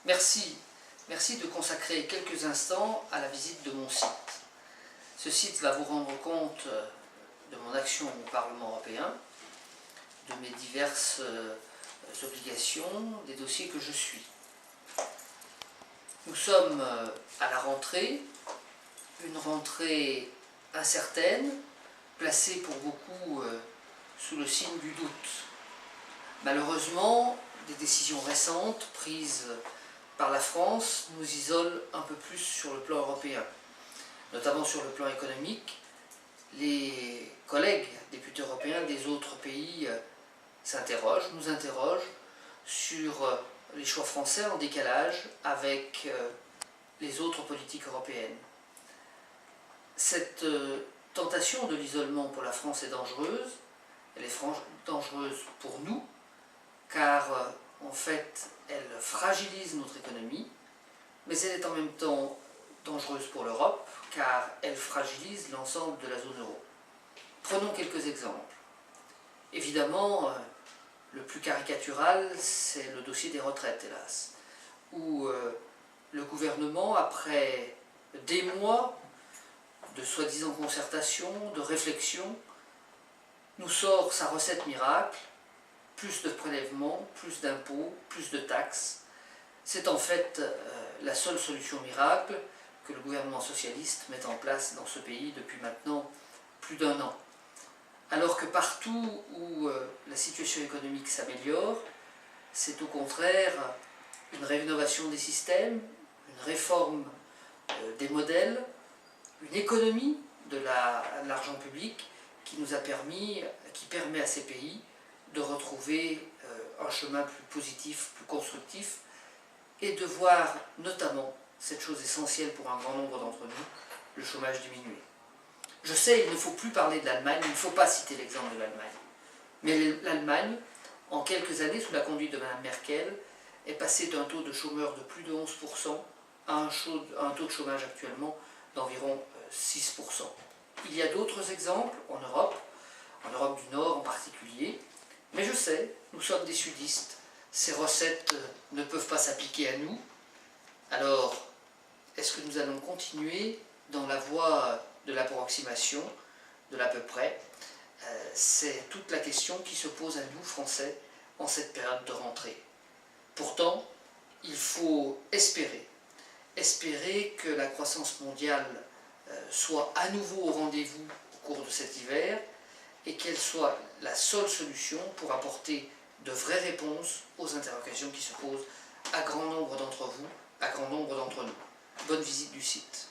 Merci de consacrer quelques instants à la visite de mon site. Ce site va vous rendre compte de mon action au Parlement européen, de mes diverses obligations, des dossiers que je suis. Nous sommes à la rentrée, une rentrée incertaine, placée pour beaucoup sous le signe du doute. Malheureusement, des décisions récentes prises par la France nous isolent un peu plus sur le plan européen, notamment sur le plan économique. Les collègues députés européens des autres pays nous interrogent sur les choix français en décalage avec les autres politiques européennes. Cette tentation de l'isolement pour la France est dangereuse. Elle est dangereuse pour nous, car en fait, elle fragilise notre économie, mais elle est en même temps dangereuse pour l'Europe, car elle fragilise l'ensemble de la zone euro. Prenons quelques exemples. Évidemment, le plus caricatural, c'est le dossier des retraites, hélas, où le gouvernement, après des mois de soi-disant concertation, de réflexion, nous sort sa recette miracle: plus de prélèvements, plus d'impôts, plus de taxes. C'est en fait la seule solution miracle que le gouvernement socialiste met en place dans ce pays depuis maintenant plus d'1 an. Alors que partout où la situation économique s'améliore, c'est au contraire une rénovation des systèmes, une réforme des modèles, une économie de l'argent public qui permet à ces pays de retrouver un chemin plus positif, plus constructif, et de voir notamment cette chose essentielle pour un grand nombre d'entre nous, le chômage diminuer. Je sais, il ne faut plus parler de l'Allemagne, il ne faut pas citer l'exemple de l'Allemagne. Mais l'Allemagne, en quelques années, sous la conduite de Mme Merkel, est passée d'un taux de chômeurs de plus de 11% à un taux de chômage actuellement d'environ 6%. Il y a d'autres exemples en Europe du Nord en particulier, mais je sais, nous sommes des sudistes, ces recettes ne peuvent pas s'appliquer à nous. Alors, est-ce que nous allons continuer dans la voie de l'approximation, de l'à peu près? C'est toute la question qui se pose à nous, Français, en cette période de rentrée. Pourtant, il faut espérer que la croissance mondiale soit à nouveau au rendez-vous au cours de cet hiver, et qu'elle soit la seule solution pour apporter de vraies réponses aux interrogations qui se posent à grand nombre d'entre vous, à grand nombre d'entre nous. Bonne visite du site.